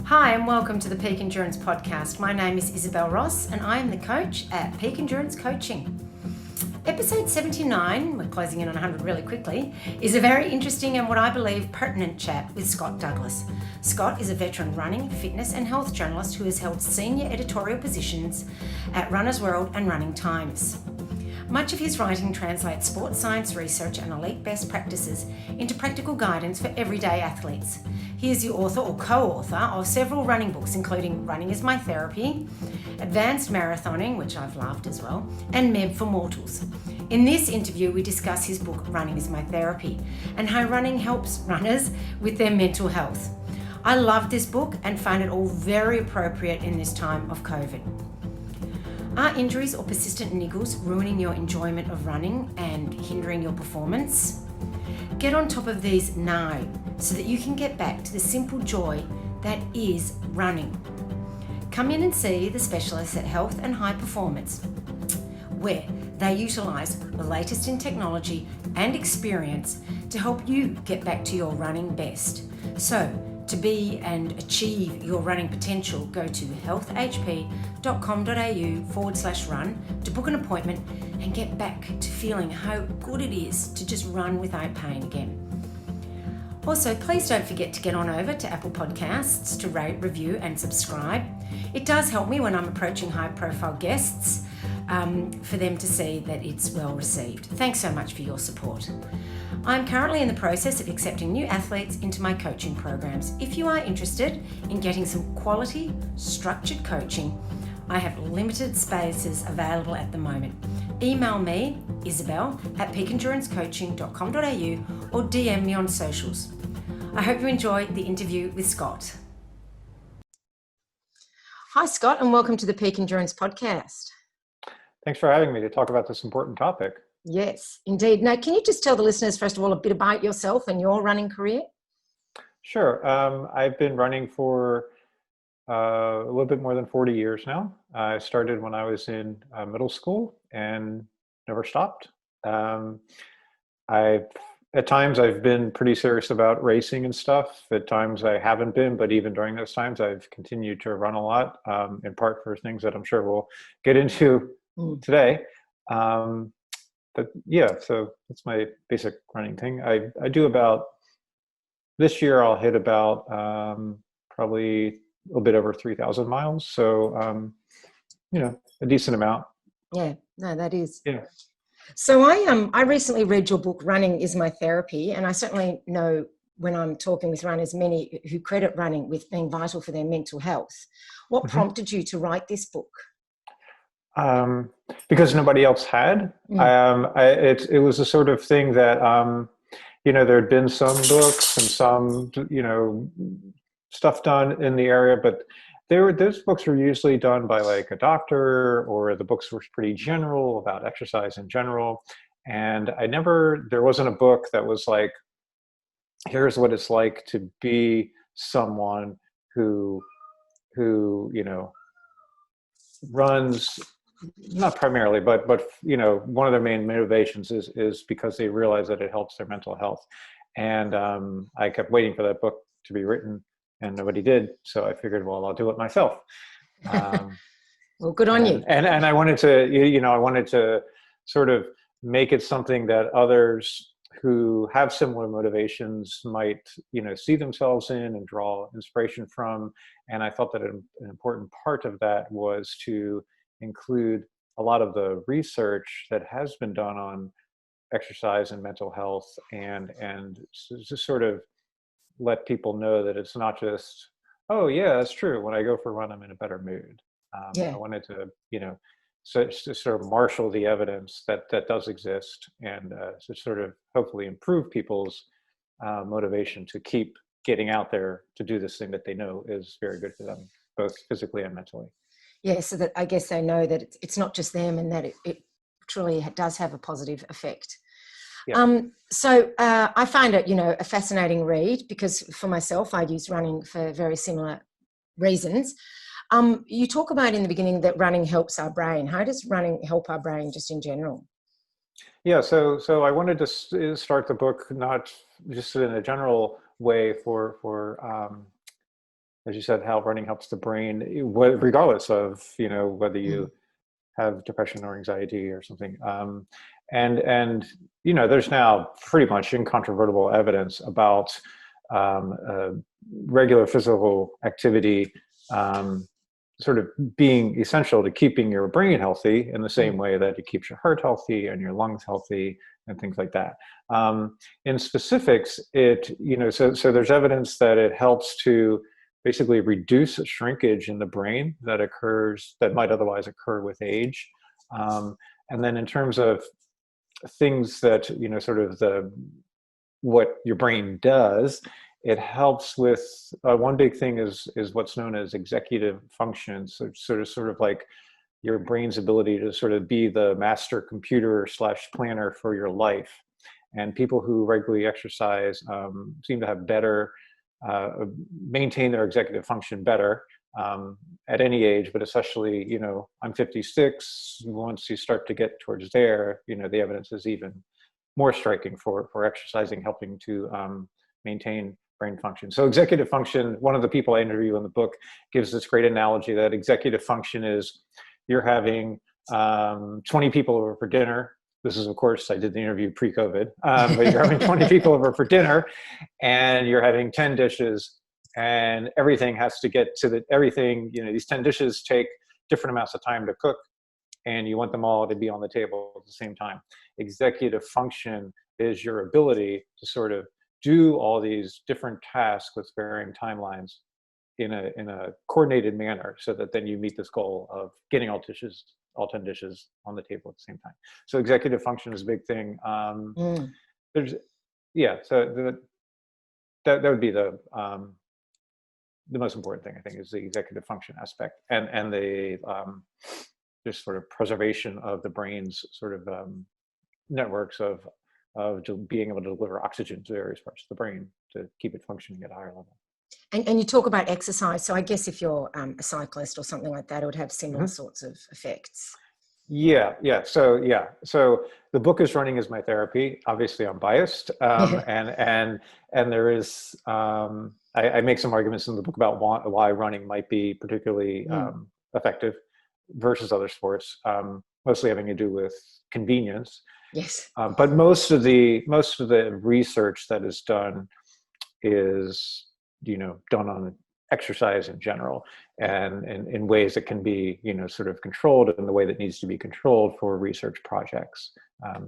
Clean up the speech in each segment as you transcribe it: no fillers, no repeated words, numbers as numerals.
Hi and welcome to the Peak Endurance Podcast. My name is Isabel Ross and I am the coach at Peak Endurance Coaching. Episode 79, we're closing in on 100 really quickly, is a very interesting and what I believe pertinent chat with Scott Douglas. Scott is a veteran running, fitness and health journalist who has held senior editorial positions at Runner's World and Running Times. Much of his writing translates sports science research and elite best practices into practical guidance for everyday athletes. He is the author or co-author of several running books, including Running is My Therapy, Advanced Marathoning, which I've loved as well, and MEB for Mortals. In this interview, we discuss his book, Running is My Therapy, and how running helps runners with their mental health. I loved this book and find it all very appropriate in this time of COVID. Are injuries or persistent niggles ruining your enjoyment of running and hindering your performance? Get on top of these now so that you can get back to the simple joy that is running. Come in and see the specialists at Health and High Performance, where they utilise the latest in technology and experience to help you get back to your running best. So, to be and achieve your running potential, go to healthhp.com.au/run to book an appointment and get back to feeling how good it is to just run without pain again. Also, please don't forget to get on over to Apple Podcasts to rate, review and subscribe. It does help me when I'm approaching high-profile guests for them to see that it's well received. Thanks so much for your support. I'm currently in the process of accepting new athletes into my coaching programs. If you are interested in getting some quality, structured coaching, I have limited spaces available at the moment. Email me, Isabel, at peakendurancecoaching.com.au or DM me on socials. I hope you enjoy the interview with Scott. Hi, Scott, and welcome to the Peak Endurance Podcast. Thanks for having me to talk about this important topic. Yes, indeed. Now, can you just tell the listeners, first of all, a bit about yourself and your running career? Sure. I've been running for a little bit more than 40 years now. I started when I was in middle school and never stopped. At times I've been pretty serious about racing and stuff. At times I haven't been, but even during those times I've continued to run a lot, in part for things that I'm sure we'll get into today. But yeah, so that's my basic running thing. I do about, this year I'll hit about probably a little bit over 3,000 miles. So, a decent amount. Yeah, no, that is. Yeah. So I recently read your book, Running is My Therapy, and I certainly know when I'm talking with runners, many who credit running with being vital for their mental health. What prompted you to write this book? Because nobody else had. It was a sort of thing that, there had been some books and some, stuff done in the area, but those books were usually done by like a doctor, or the books were pretty general about exercise in general. And there wasn't a book that was like, here's what it's like to be someone who runs, not primarily, but one of their main motivations is because they realize that it helps their mental health. And I kept waiting for that book to be written, and nobody did. So I figured, well, I'll do it myself. Well, good on you. And I wanted to, I wanted to sort of make it something that others who have similar motivations might, see themselves in and draw inspiration from. And I thought that an important part of that was to include a lot of the research that has been done on exercise and mental health, and just sort of let people know that it's not just, oh yeah, that's true, when I go for a run I'm in a better mood. I wanted to so sort of marshal the evidence that does exist, and to sort of hopefully improve people's motivation to keep getting out there to do this thing that they know is very good for them, both physically and mentally. Yeah, so that I guess they know that it's not just them, and that it truly does have a positive effect. Yeah. So I find it, a fascinating read, because for myself, I use running for very similar reasons. You talk about in the beginning that running helps our brain. How does running help our brain just in general? Yeah, so I wanted to start the book not just in a general way for as you said, how running helps the brain, regardless of, whether you have depression or anxiety or something. And there's now pretty much incontrovertible evidence about regular physical activity sort of being essential to keeping your brain healthy in the same way that it keeps your heart healthy and your lungs healthy and things like that. In specifics, so there's evidence that it helps to basically reduce shrinkage in the brain that might otherwise occur with age. And then in terms of things that, sort of what your brain does, it helps with one big thing is what's known as executive function. So sort of like your brain's ability to sort of be the master computer / planner for your life. And people who regularly exercise seem to have better, maintain their executive function better at any age, but especially, I'm 56. Once you start to get towards there, the evidence is even more striking for exercising, helping to maintain brain function. So executive function, one of the people I interview in the book gives this great analogy that executive function is you're having 20 people over for dinner. This is, of course, I did the interview pre-COVID, but you're having 20 people over for dinner and you're having 10 dishes and everything has to get to these 10 dishes take different amounts of time to cook and you want them all to be on the table at the same time. Executive function is your ability to sort of do all these different tasks with varying timelines in a coordinated manner so that then you meet this goal of getting all 10 dishes on the table at the same time. So executive function is a big thing. So that would be the most important thing, I think, is the executive function aspect and the just sort of preservation of the brain's sort of networks of being able to deliver oxygen to various parts of the brain to keep it functioning at a higher level. And you talk about exercise. So I guess if you're a cyclist or something like that, it would have similar sorts of effects. Yeah. So the book is Running is My Therapy. Obviously, I'm biased, and there is I make some arguments in the book about why running might be particularly effective versus other sports, mostly having to do with convenience. Yes. But most of the research that is done is done on exercise in general and in ways that can be sort of controlled in the way that needs to be controlled for research projects.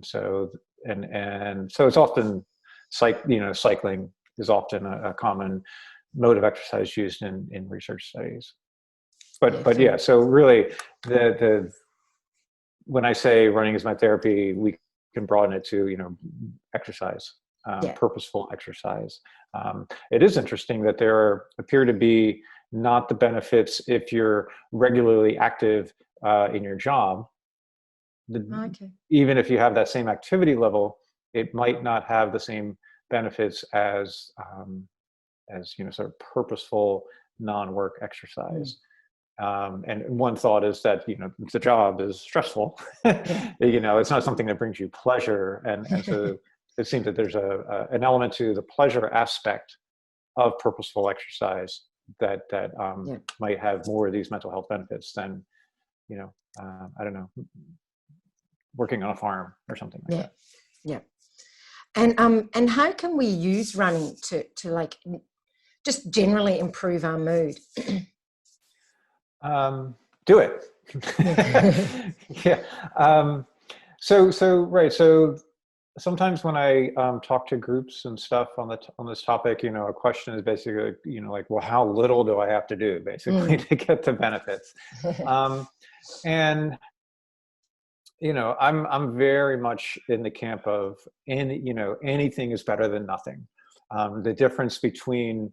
So it's often cycling is often a common mode of exercise used in research studies. But yeah, so really when I say running is my therapy, we can broaden it to exercise. Purposeful exercise. It is interesting that there appear to be not the benefits if you're regularly active in your job. Even if you have that same activity level, it might not have the same benefits as sort of purposeful non-work exercise. And one thought is that the job is stressful. It's not something that brings you pleasure, and so it seems that there's an element to the pleasure aspect of purposeful exercise that might have more of these mental health benefits than I don't know, working on a farm or something like that. Yeah. And how can we use running to like just generally improve our mood? Do it. Yeah. So sometimes when I talk to groups and stuff on this topic, a question is basically, like, well, how little do I have to do basically to get the benefits? And I'm very much in the camp of anything is better than nothing. The difference between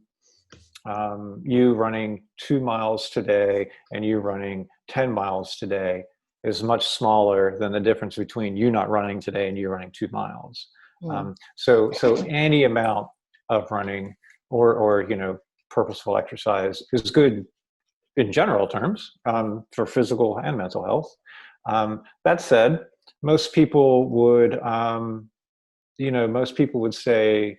you running 2 miles today and you running 10 miles today is much smaller than the difference between you not running today and you running 2 miles. So any amount of running or purposeful exercise is good in general terms for physical and mental health. That said, most people would say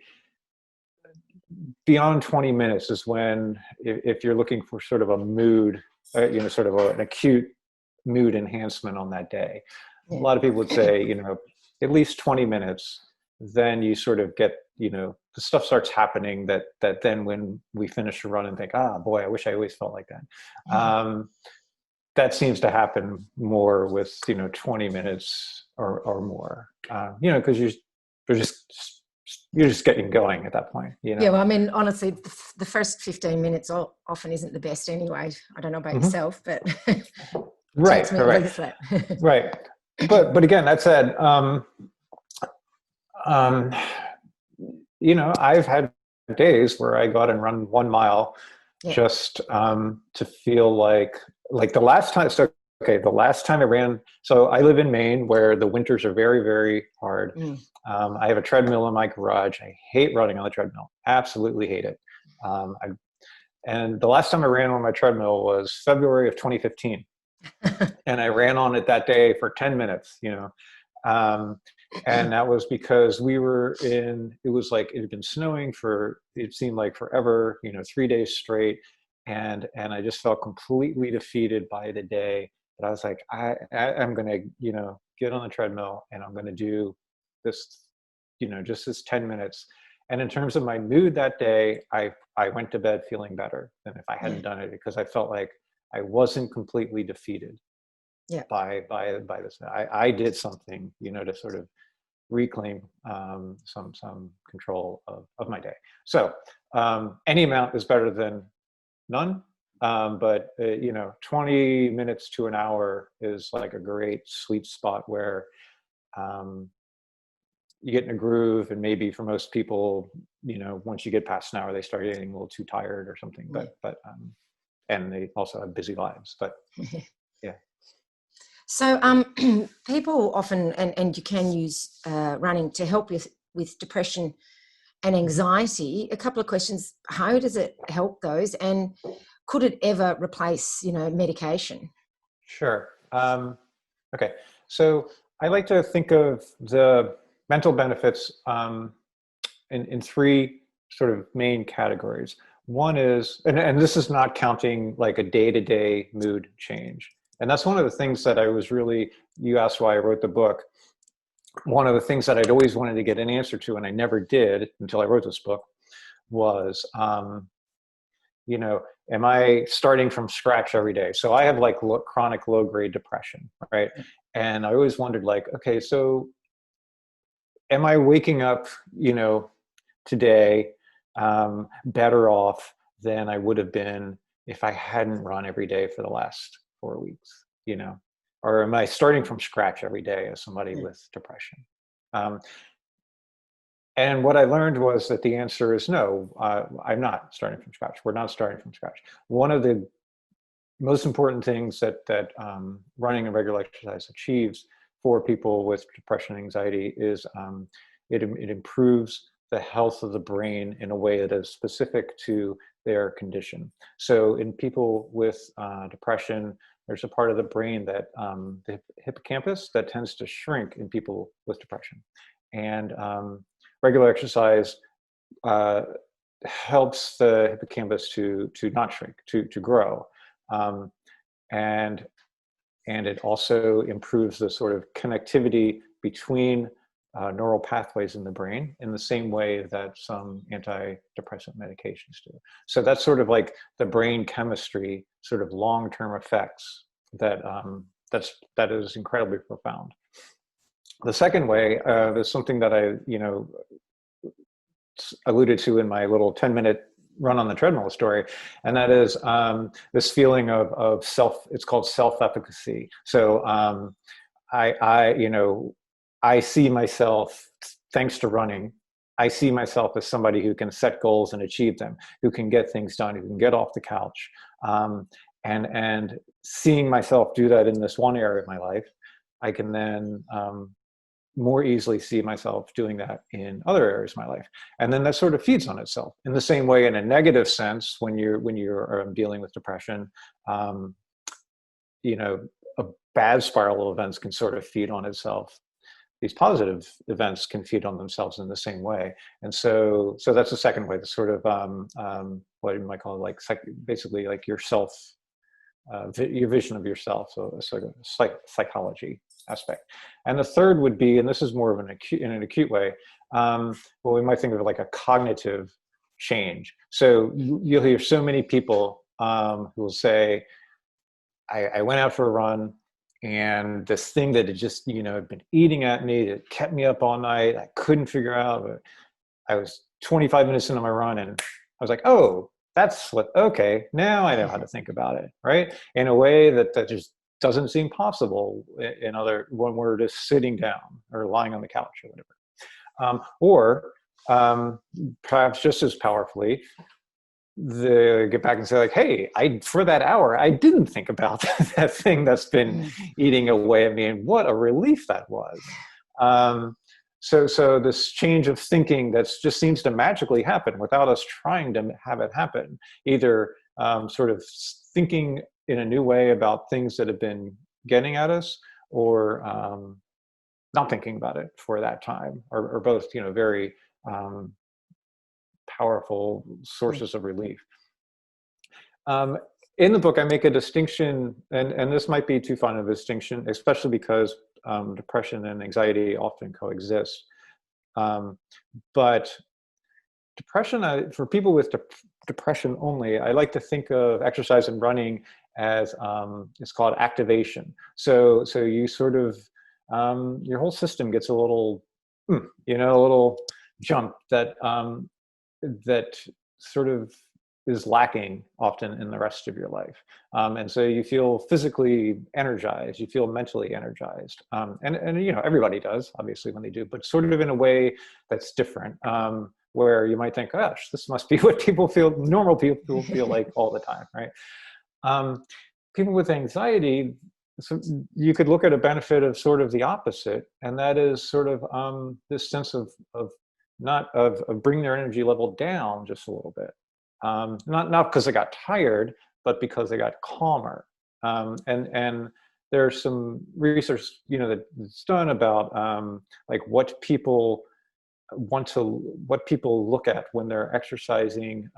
beyond 20 minutes is when, if you're looking for sort of a mood, sort of an acute mood enhancement on that day. Yeah. A lot of people would say, at least 20 minutes, then you sort of get, the stuff starts happening that then when we finish a run and think, boy, I wish I always felt like that. That seems to happen more with, 20 minutes or more, because you're just getting going at that point. Yeah, well, I mean, honestly, the first 15 minutes often isn't the best anyway. I don't know about yourself, but right, right. But again, that said, I've had days where I go out and run 1 mile just to feel like the last time. So, okay, the last time I ran, so I live in Maine where the winters are very, very hard. I have a treadmill in my garage. I hate running on the treadmill. Absolutely hate it. And the last time I ran on my treadmill was February of 2015. And I ran on it that day for 10 minutes, and that was because it was like, it had been snowing it seemed like forever, 3 days straight. And I just felt completely defeated by the day. But I was like, I'm going to, get on the treadmill and I'm going to do this, just this 10 minutes. And in terms of my mood that day, I went to bed feeling better than if I hadn't done it, because I felt like I wasn't completely defeated by this. I did something, to sort of reclaim some control of my day. So any amount is better than none. But 20 minutes to an hour is like a great sweet spot where you get in a groove, and maybe for most people, once you get past an hour, they start getting a little too tired or something. But and they also have busy lives. But yeah. So people often, and you can use running to help with depression and anxiety. A couple of questions: how does it help those, and could it ever replace, medication? Sure. Okay. So I like to think of the mental benefits in three sort of main categories. One is, and this is not counting like a day-to-day mood change. And that's one of the things that you asked why I wrote the book. One of the things that I'd always wanted to get an answer to, and I never did until I wrote this book, was, am I starting from scratch every day? So I have like chronic low-grade depression, right? And I always wondered, like, okay, so am I waking up, today better off than I would have been if I hadn't run every day for the last 4 weeks, or am I starting from scratch every day as somebody with depression? And what I learned was that the answer is no, I'm not starting from scratch. We're not starting from scratch. One of the most important things that running a regular exercise achieves for people with depression and anxiety is it improves the health of the brain in a way that is specific to their condition. So in people with depression, there's a part of the brain that the hippocampus that tends to shrink in people with depression. And regular exercise helps the hippocampus to not shrink, to grow. And it also improves the sort of connectivity between neural pathways in the brain in the same way that some antidepressant medications do. So that's sort of like the brain chemistry, sort of long-term effects that is incredibly profound. The second way is something that I alluded to in my little 10-minute run on the treadmill story, and that is this feeling of self. It's called self-efficacy. So I see myself, thanks to running, I see myself as somebody who can set goals and achieve them, who can get things done, who can get off the couch. And seeing myself do that in this one area of my life, I can then more easily see myself doing that in other areas of my life. And then that sort of feeds on itself. In the same way, in a negative sense, when you're dealing with depression, a bad spiral of events can sort of feed on itself. these positive events can feed on themselves in the same way. And so that's the second way, the sort of what you might call like basically like yourself, your vision of yourself, so a sort of psychology aspect. And the third would be, and this is more of in an acute way, well, we might think of it like a cognitive change. So you'll hear so many people who will say, I went out for a run, and this thing that had just, had been eating at me, that kept me up all night, I couldn't figure out, but I was 25 minutes into my run, and I was like, oh, okay, now I know how to think about it, right? In a way that just doesn't seem possible when we're just sitting down or lying on the couch or whatever. Perhaps just as powerfully, get back and say like, hey, for that hour, I didn't think about that thing that's been eating away at me, and what a relief that was. So this change of thinking that just seems to magically happen without us trying to have it happen, either sort of thinking in a new way about things that have been getting at us, or not thinking about it for that time, or both, very powerful sources of relief. In the book, I make a distinction, and this might be too fine of a distinction, especially because depression and anxiety often coexist. But depression, for people with depression only, I like to think of exercise and running as it's called activation. So you sort of your whole system gets a little, a little jump that sort of is lacking often in the rest of your life. And so you feel physically energized, you feel mentally energized. And everybody does, obviously, when they do, but sort of in a way that's different, where you might think, gosh, this must be what normal people feel like all the time, right? People with anxiety, so you could look at a benefit of sort of the opposite, and that is sort of this sense of bring their energy level down just a little bit. Not because they got tired, but because they got calmer. And there's some research, that's done about like what people look at when they're exercising.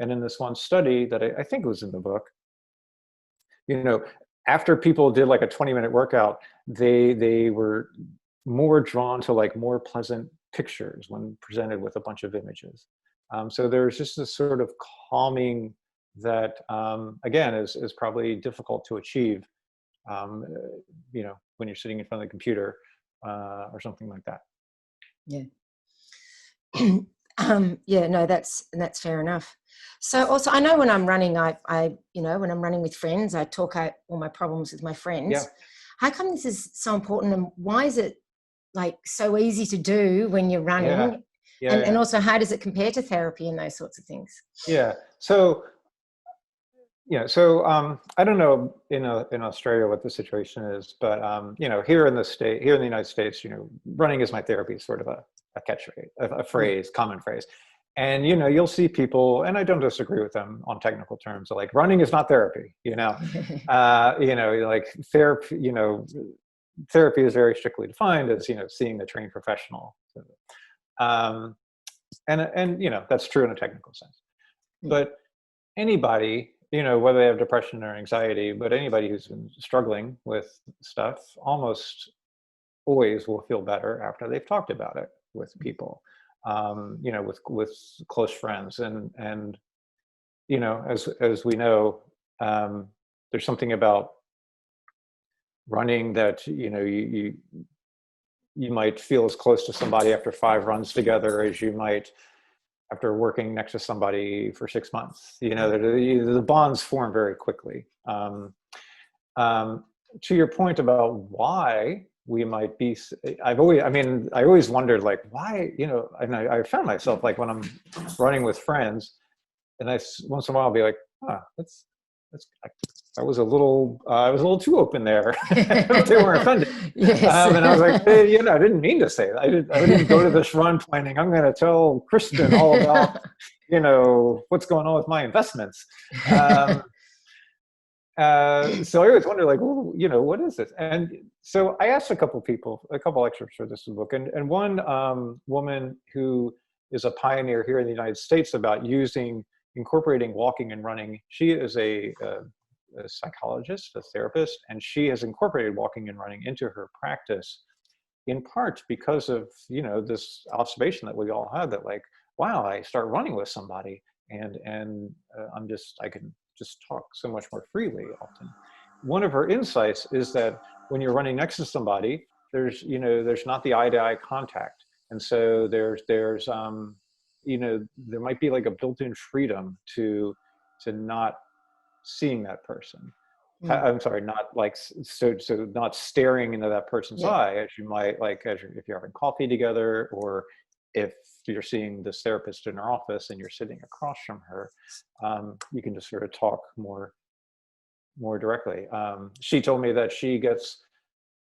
And in this one study that I think was in the book, after people did like a 20-minute workout, they were more drawn to like more pleasant pictures when presented with a bunch of images. So there's just this sort of calming that, again, is probably difficult to achieve, when you're sitting in front of the computer or something like that. Yeah. No, that's fair enough. So also, I know when I'm running, when I'm running with friends, I talk out all my problems with my friends. Yeah. How come this is so important, and why is it like so easy to do when you're running? And also, how does it compare to therapy and those sorts of things? Yeah. So I don't know in Australia what the situation is, but here in the United States, running is my therapy, sort of a catchphrase, a phrase, common phrase. And you'll see people, and I don't disagree with them on technical terms, like running is not therapy. Like therapy. Therapy is very strictly defined as seeing the trained professional. And that's true in a technical sense. But anybody, whether they have depression or anxiety, but anybody who's been struggling with stuff almost always will feel better after they've talked about it with people, with close friends. And as we know, there's something about running that, you might feel as close to somebody after 5 runs together as you might after working next to somebody for 6 months. The bonds form very quickly. To your point about why we might be, I always wondered, like, why, and I found myself, like, when I'm running with friends, and once in a while I'll be like, I was a little too open there. They weren't offended. Yes. And I was like, hey, I didn't mean to say that. I didn't go to this run planning, I'm going to tell Kristen all about, what's going on with my investments. So I always wonder, like, well, what is this? And so I asked a couple experts for this book, and one woman who is a pioneer here in the United States about incorporating walking and running. She is a psychologist, a therapist, and she has incorporated walking and running into her practice, in part because of this observation that we all had, that like, wow, I start running with somebody, and I can just talk so much more freely often. One of her insights is that when you're running next to somebody, there's not the eye-to-eye contact, and so there might be like a built-in freedom to not seeing that person. I'm sorry, not like, so not staring into that person's eye, as you might, like, if you're having coffee together, or if you're seeing this therapist in her office and you're sitting across from her, you can just sort of talk more directly. She told me that she gets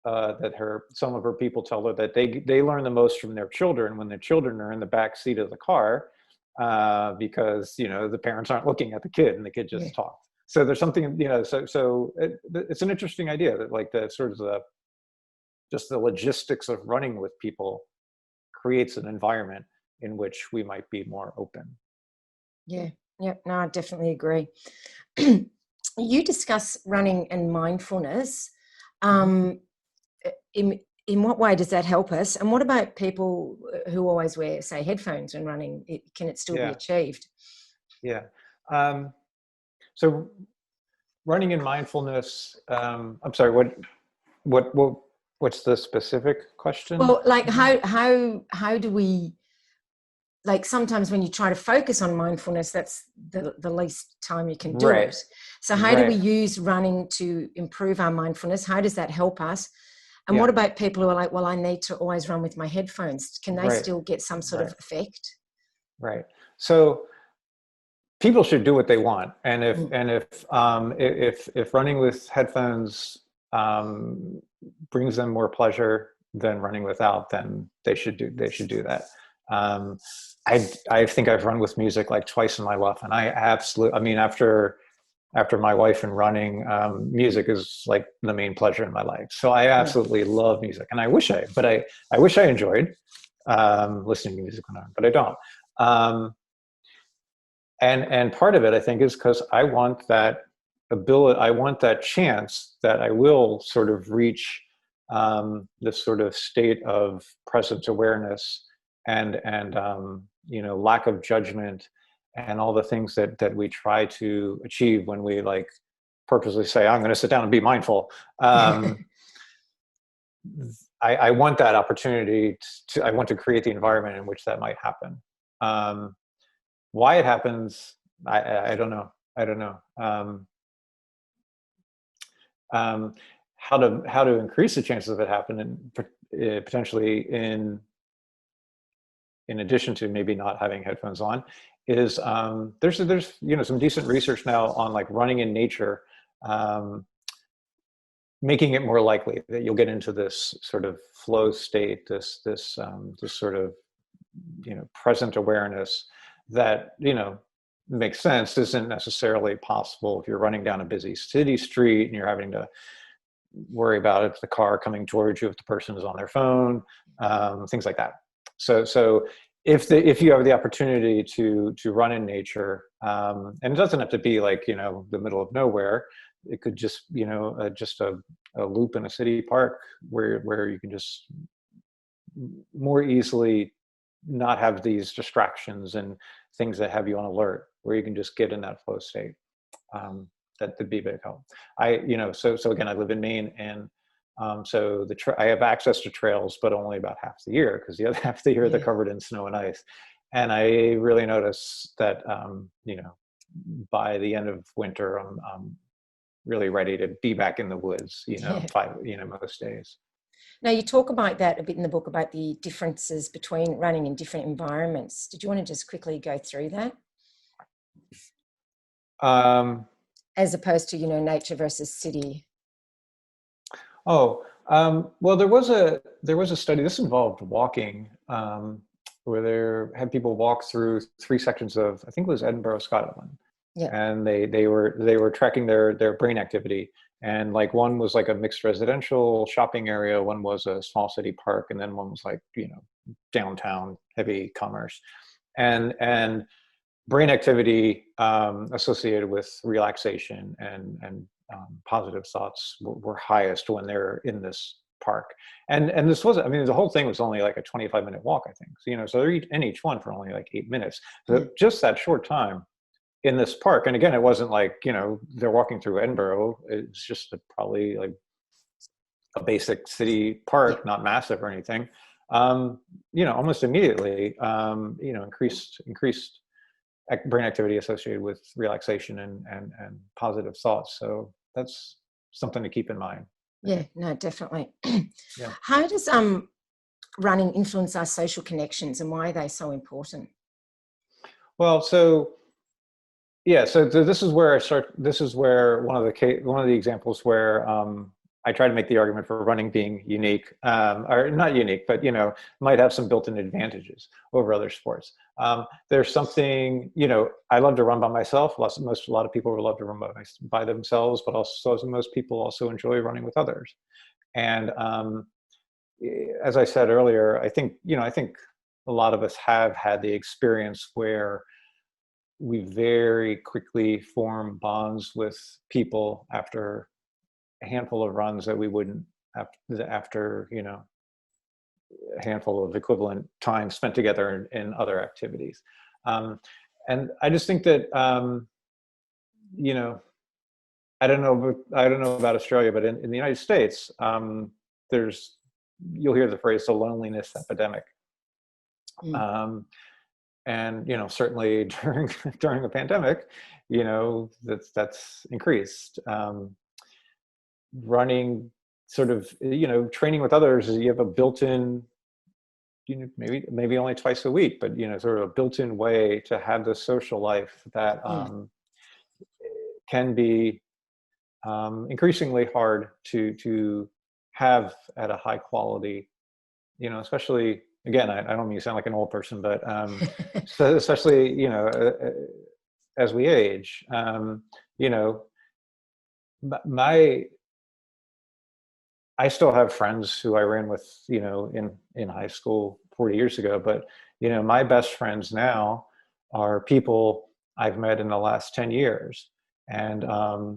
some of her people tell her that they learn the most from their children when their children are in the back seat of the car, because the parents aren't looking at the kid and the kid just talks. So there's something, it's an interesting idea that, like, the sort of just the logistics of running with people creates an environment in which we might be more open. Yeah. No, I definitely agree. You discuss running and mindfulness. In what way does that help us? And what about people who always wear, say, headphones when running? Can it still be achieved? Yeah. So running in mindfulness, I'm sorry, what's the specific question? Well, like, how do we, like, sometimes when you try to focus on mindfulness, that's the least time you can do it. So how do we use running to improve our mindfulness? How does that help us? And what about people who are like, well, I need to always run with my headphones? Can they still get some sort of effect? Right. So people should do what they want, and if running with headphones brings them more pleasure than running without, then they should do that. I think I've run with music like twice in my life, and after my wife and running, music is like the main pleasure in my life. So I absolutely love music, and I wish I enjoyed listening to music when but I don't. And part of it, I think, is because I want that chance that I will sort of reach this sort of state of present awareness and lack of judgment, and all the things that we try to achieve when we, like, purposely say, I'm going to sit down and be mindful. I want that opportunity I want to create the environment in which that might happen. Why it happens, I don't know. How to increase the chances of it happening, potentially in addition to maybe not having headphones on, is there's some decent research now on, like, running in nature, making it more likely that you'll get into this sort of flow state, this sort of present awareness that makes sense, isn't necessarily possible if you're running down a busy city street and you're having to worry about if the car coming towards you, if the person is on their phone, things like that. So if you have the opportunity to run in nature, and it doesn't have to be like the middle of nowhere, it could just just a loop in a city park where you can just more easily not have these distractions and things that have you on alert, where you can just get in that flow state. That would be a big help. So again, I live in Maine, and so I have access to trails, but only about half the year, because the other half of the year they're covered in snow and ice. And I really notice that by the end of winter, I'm really ready to be back in the woods. Most days. Now, you talk about that a bit in the book, about the differences between running in different environments. Did you want to just quickly go through that? As opposed to, nature versus city. Well, there was a study. This involved walking, where they had people walk through 3 sections of, I think it was Edinburgh, Scotland. Yeah. and they were tracking their brain activity. And like one was like a mixed residential shopping area, one was a small city park, and then one was like, downtown heavy commerce. And brain activity associated with relaxation and positive thoughts were highest when they're in this park. And this wasn't, I mean, the whole thing was only like a 25-minute walk, I think. So, so they're in each one for only like 8 minutes. So just that short time in this park. And again, it wasn't like, they're walking through Edinburgh. It's just probably like a basic city park, not massive or anything. Almost immediately, increased brain activity associated with relaxation and positive thoughts. So that's something to keep in mind. Yeah, no, definitely. Yeah. How does running influence our social connections, and why are they so important? Well, so this is where this is where one of the examples where I try to make the argument for running being unique, or not unique, but might have some built-in advantages over other sports. There's something, I love to run by myself. A lot of people love to run by themselves, but also most people also enjoy running with others. And as I said earlier, I think a lot of us have had the experience where we very quickly form bonds with people after a handful of runs that we wouldn't after a handful of equivalent time spent together in other activities. And I just think that I don't know about Australia, but in the United States, you'll hear the phrase the loneliness epidemic. And certainly during the pandemic, that's increased. Running, sort of, training with others, you have a built-in, maybe only twice a week, but sort of a built-in way to have this social life that can be increasingly hard to have at a high quality, especially, again, I don't mean to sound like an old person, but so especially, as we age, I still have friends who I ran with, in high school 40 years ago, but, my best friends now are people I've met in the last 10 years. And I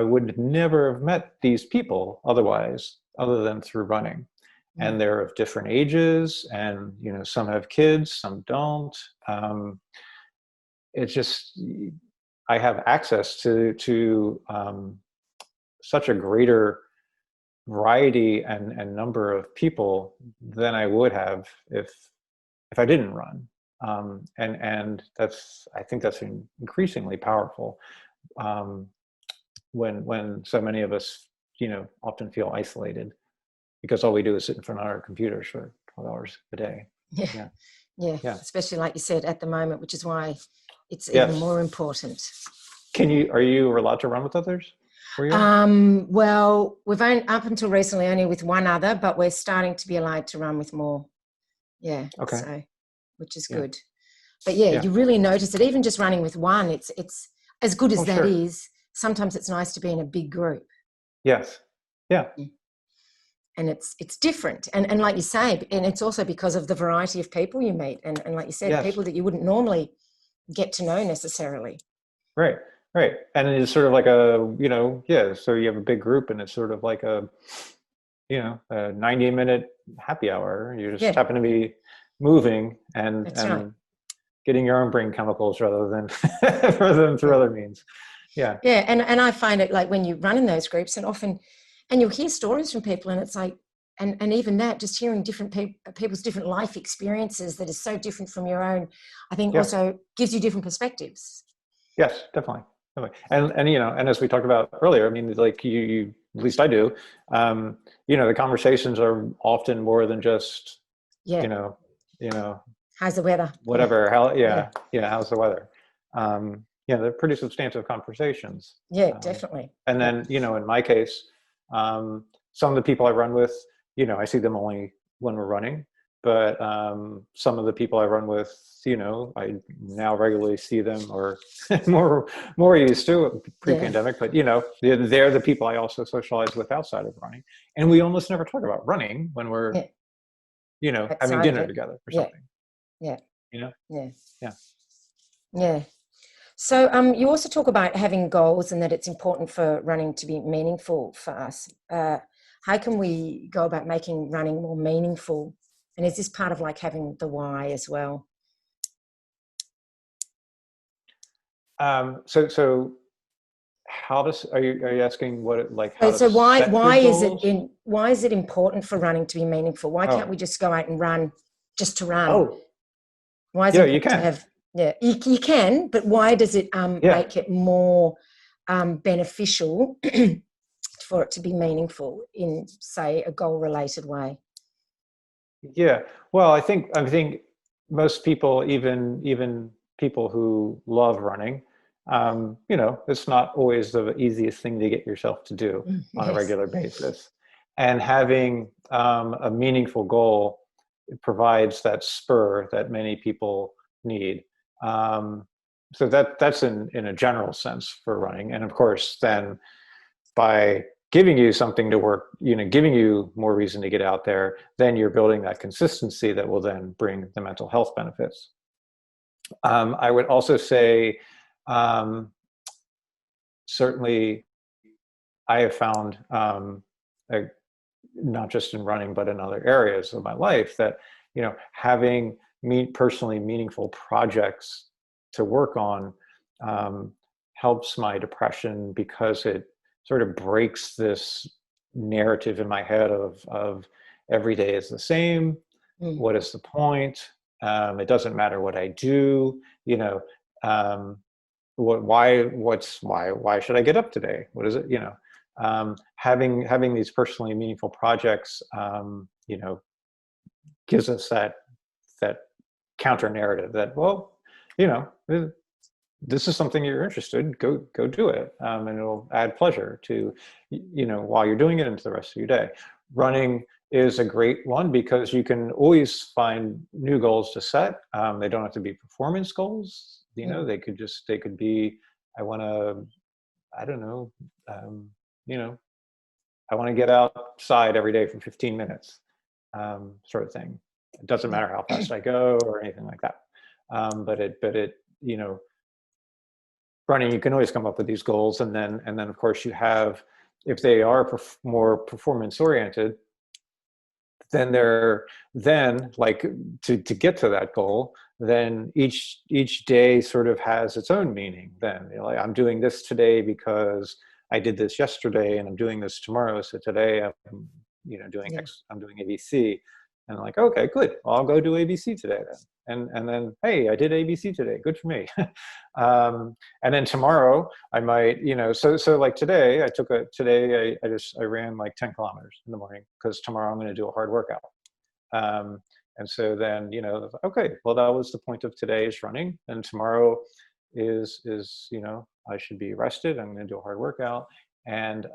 would never have met these people otherwise, other than through running. And they're of different ages, and some have kids, some don't. It's just, I have access to such a greater variety and number of people than I would have if I didn't run. And I think that's increasingly powerful when so many of us often feel isolated, because all we do is sit in front of our computers for 12 hours a day. Yeah. Especially like you said at the moment, which is why it's even more important. Are you allowed to run with others? Well, we've up until recently only with one other, but we're starting to be allowed to run with more. Yeah. Okay. So, which is good. But you really notice it. Even just running with one, it's as good as that is. Sometimes it's nice to be in a big group. Yes. Yeah. And it's different. And like you say, and it's also because of the variety of people you meet. And like you said, people that you wouldn't normally get to know necessarily. Right. And it's sort of like so you have a big group, and it's sort of like a 90-minute happy hour. You just happen to be moving and getting your own brain chemicals rather than through other means. Yeah. Yeah. And I find it like when you run in those groups, and often, and you'll hear stories from people, and it's like, and even that, just hearing different people's different life experiences that is so different from your own, I think also gives you different perspectives. Yes, definitely. And and as we talked about earlier, I mean, like you at least I do, the conversations are often more than just, how's the weather? Whatever. How's the weather? They're pretty substantive conversations. Yeah, definitely. And then, in my case, some of the people I run with, I see them only when we're running. but some of the people I run with, I now regularly see them, or more used to pre-pandemic. But they're the people I also socialize with outside of running, and we almost never talk about running when we're having dinner together or something. Yeah. Yeah. Yeah. So you also talk about having goals and that it's important for running to be meaningful for us. How can we go about making running more meaningful? And is this part of like having the why as well? So are you asking how to So why set good goals? Why is it important for running to be meaningful? Why can't we just go out and run just to run? Oh, why is yeah, it you important can. to have? Yeah, you can, but why does it make it more beneficial for it to be meaningful in, say, a goal-related way? Yeah, well, I think most people, even people who love running, it's not always the easiest thing to get yourself to do on a regular basis. And having a meaningful goal provides that spur that many people need. So that's in a general sense for running. And of course, then by giving you something to work, giving you more reason to get out there, then you're building that consistency that will then bring the mental health benefits. I would also say, certainly, I have found, not just in running, but in other areas of my life, that having personally meaningful projects to work on helps my depression, because it sort of breaks this narrative in my head of every day is the same. What is the point? It doesn't matter what I do. Why should I get up today? What is it? Having these personally meaningful projects, gives us that counter narrative that, well, this is something you're interested in, go do it, and it'll add pleasure to while you're doing it into the rest of your day. Running is a great one because you can always find new goals to set. They don't have to be performance goals. They could be, I don't know, I want to get outside every day for 15 minutes, sort of thing. It doesn't matter how fast I go or anything like that. But it running, you can always come up with these goals, and then of course you have, if they are more performance oriented, then like to get to that goal, then each day sort of has its own meaning. Then like, I'm doing this today because I did this yesterday, and I'm doing this tomorrow. So today I'm doing I'm doing ABC, and I'm like, okay, good, well, I'll go do ABC today then. And then, hey, I did ABC today. Good for me. And then tomorrow I might, so like today I ran like 10 kilometers in the morning, because tomorrow I'm going to do a hard workout. And so then, okay, well, that was the point of today's running, and tomorrow is I should be rested. I'm going to do a hard workout, and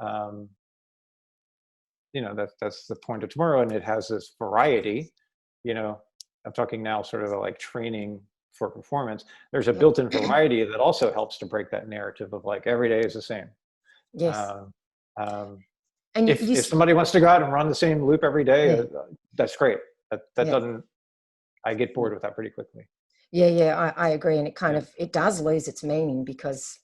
that's the point of tomorrow. And it has this variety. I'm talking now sort of like training for performance. There's a built-in variety that also helps to break that narrative of like every day is the same. Yes. And if somebody wants to go out and run the same loop every day, that's great. That doesn't, I get bored with that pretty quickly. I agree. And it kind of, it does lose its meaning, because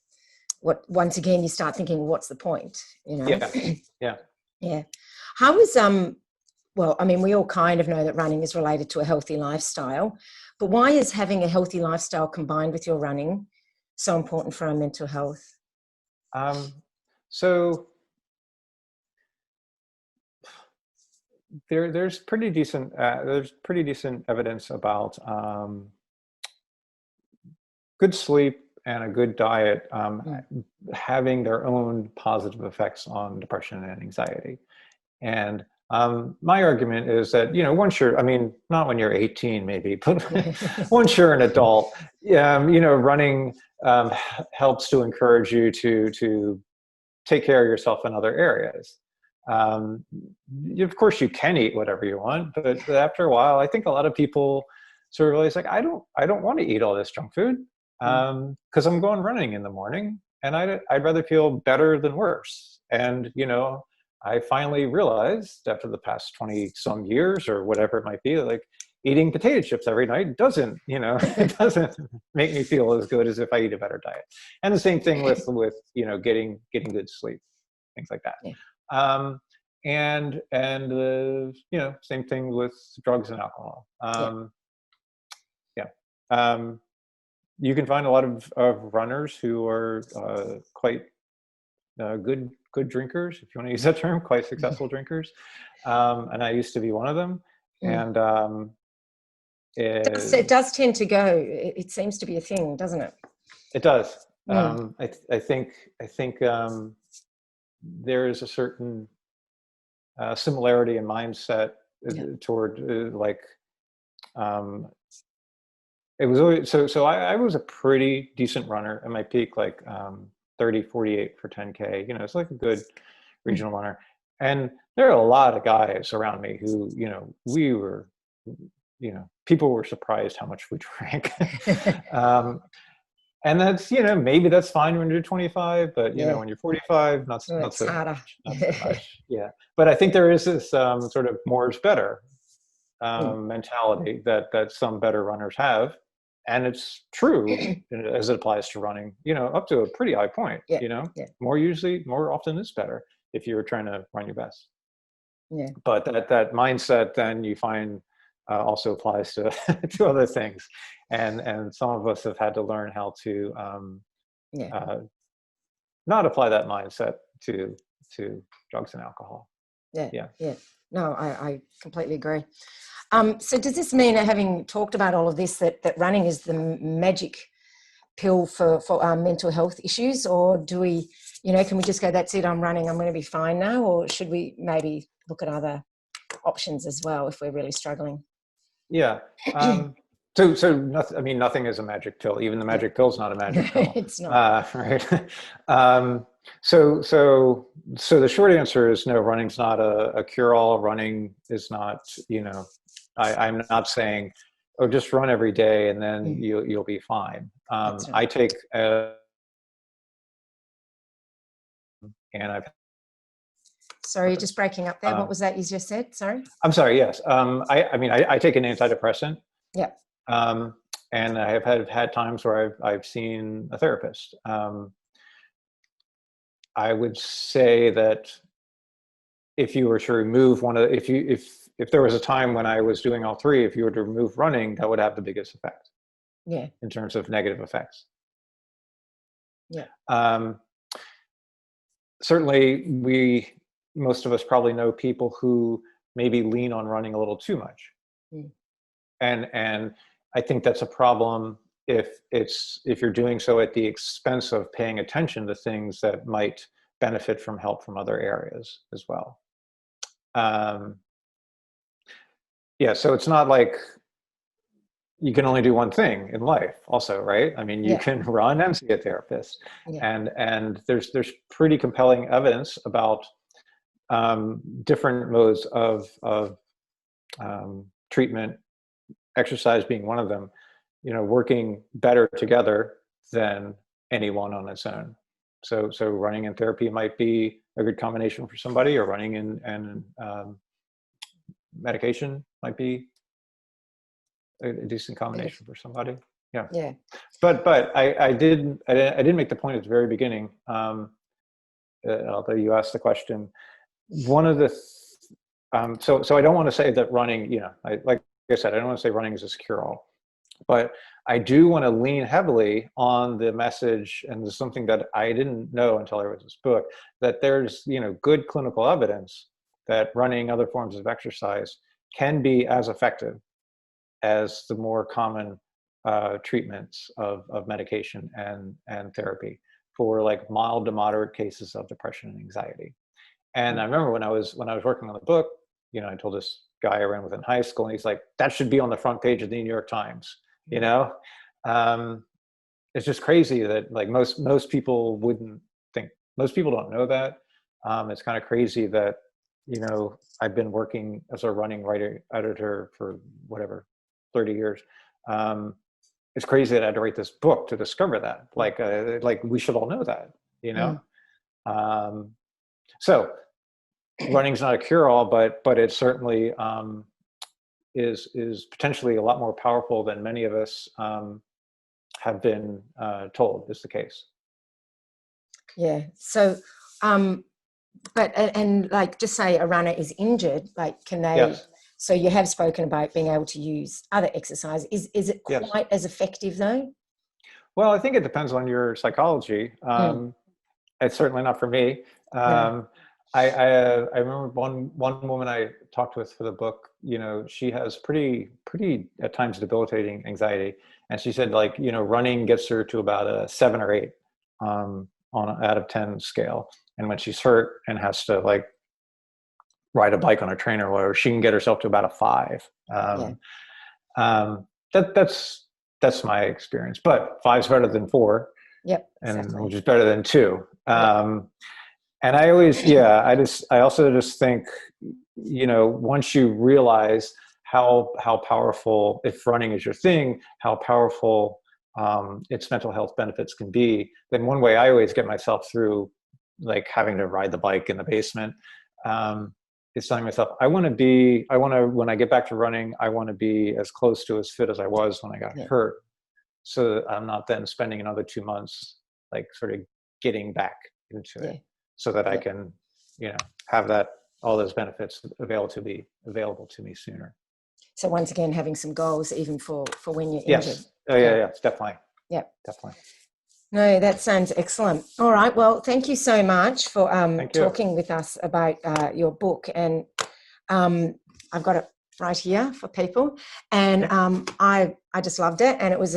once again, you start thinking, what's the point? Yeah. How is, well, I mean, we all kind of know that running is related to a healthy lifestyle, but why is having a healthy lifestyle combined with your running so important for our mental health? So there's pretty decent evidence about good sleep and a good diet having their own positive effects on depression and anxiety. And my argument is that, once you're, I mean, not when you're 18 maybe, but once you're an adult, running helps to encourage you to take care of yourself in other areas. Of course, you can eat whatever you want, but after a while, I think a lot of people sort of realize like, I don't want to eat all this junk food because I'm going running in the morning, and I'd rather feel better than worse. And I finally realized after the past 20 some years or whatever it might be, like eating potato chips every night doesn't, it doesn't make me feel as good as if I eat a better diet. And the same thing with getting good sleep, things like that. Yeah. And same thing with drugs and alcohol. You can find a lot of runners who are quite good drinkers, if you want to use that term, quite successful drinkers. And I used to be one of them. And it does tend to go. It seems to be a thing, doesn't it? It does. I think there is a certain similarity in mindset toward it was always so I was a pretty decent runner at my peak, like 30:48 for 10K. It's like a good regional runner. And there are a lot of guys around me who, we were, people were surprised how much we drank. And that's, maybe that's fine when you're 25, but when you're 45, not so much. Yeah. But I think there is this sort of more is better mentality that some better runners have. And it's true as it applies to running, up to a pretty high point, more often is better if you're trying to run your best. Yeah. But that mindset then you find also applies to to other things. And some of us have had to learn how to not apply that mindset to drugs and alcohol. Yeah. No, I completely agree. So does this mean, having talked about all of this, that running is the magic pill for our mental health issues? Or do we, can we just go, that's it, I'm running, I'm going to be fine now? Or should we maybe look at other options as well if we're really struggling? Yeah. So nothing, nothing is a magic pill. Even the magic pill's not a magic pill. It's not. Right. So the short answer is no, running's not a cure-all. Running is not, I'm not saying, oh, just run every day and then you'll be fine. Right. I take, and I've. Sorry, you're just breaking up there. What was that you just said? Sorry. I'm sorry. Yes. I take an antidepressant. Yeah. And I have had times where I've seen a therapist. I would say that if you were to remove if there was a time when I was doing all three, if you were to remove running, that would have the biggest effect. Yeah. In terms of negative effects. Yeah. Certainly, most of us probably know people who maybe lean on running a little too much. And I think that's a problem if you're doing so at the expense of paying attention to things that might benefit from help from other areas as well. So it's not like you can only do one thing in life also, right? I mean, you can run and see a therapist. And there's pretty compelling evidence about different modes of treatment, exercise being one of them, working better together than any one on its own. So running and therapy might be a good combination for somebody, or running and medication might be a decent combination for somebody. Yeah. But I didn't make the point at the very beginning, although you asked the question. One of the so I don't want to say that running, like I said, I don't want to say running is a cure-all, but I do want to lean heavily on the message, and this is something that I didn't know until I read this book, that there's good clinical evidence that running, other forms of exercise, can be as effective as the more common treatments of medication and therapy for like mild to moderate cases of depression and anxiety. And I remember when I was working on the book, I told this guy I ran with in high school, and he's like, that should be on the front page of the New York Times. It's just crazy that like most people wouldn't think, most people don't know that. It's kind of crazy that I've been working as a running writer editor for whatever 30 years. It's crazy that I had to write this book to discover that. Like we should all know that, So running's not a cure-all, but it certainly is potentially a lot more powerful than many of us have been told is the case. Yeah. So, and like, just say a runner is injured, like, can they? Yes. So you have spoken about being able to use other exercise. Is it Yes. quite as effective though? Well, I think it depends on your psychology. It's certainly not for me. No. I remember one woman I talked with for the book. She has pretty at times debilitating anxiety, and she said running gets her to about a 7 or 8 on an out of 10 scale. And when she's hurt and has to ride a bike on a trainer or whatever, she can get herself to about a 5. That's my experience, but 5's better than 4. Yep. And Exactly. which is better than 2. And I always, I also just think, once you realize how powerful, if running is your thing, how powerful its mental health benefits can be, then one way I always get myself through having to ride the bike in the basement is telling myself, when I get back to running, I want to be as close to as fit as I was when I got hurt. So that I'm not then spending another 2 months sort of getting back into it, so that I can, have all those benefits available to me sooner. So once again, having some goals even for when you're injured. Yes. Yeah, definitely. Yeah. Definitely. No, that sounds excellent. All right. Well, thank you so much for talking with us about your book. And I've got it right here for people. And I just loved it. And it was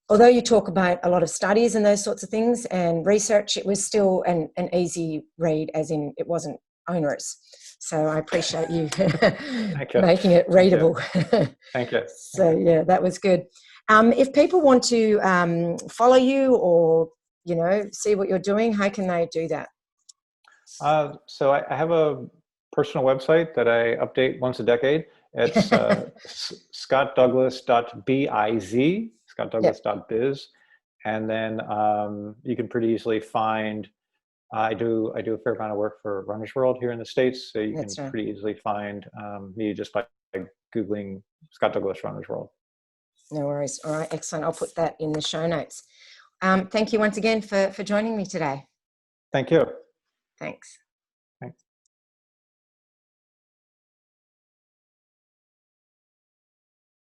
although you talk about a lot of studies and those sorts of things and research, it was still an easy read, as in it wasn't onerous. So I appreciate you making it readable. Thank you. So yeah, that was good. If people want to follow you or, see what you're doing, how can they do that? So I have a personal website that I update once a decade. It's scottdouglas.biz, scottdouglas.biz. And then you can pretty easily find, I do a fair amount of work for Runner's World here in the States. So you can pretty easily find me just by Googling Scott Douglas Runner's World. No worries. All right, excellent. I'll put that in the show notes. Thank you once again for joining me today. Thank you. Thanks.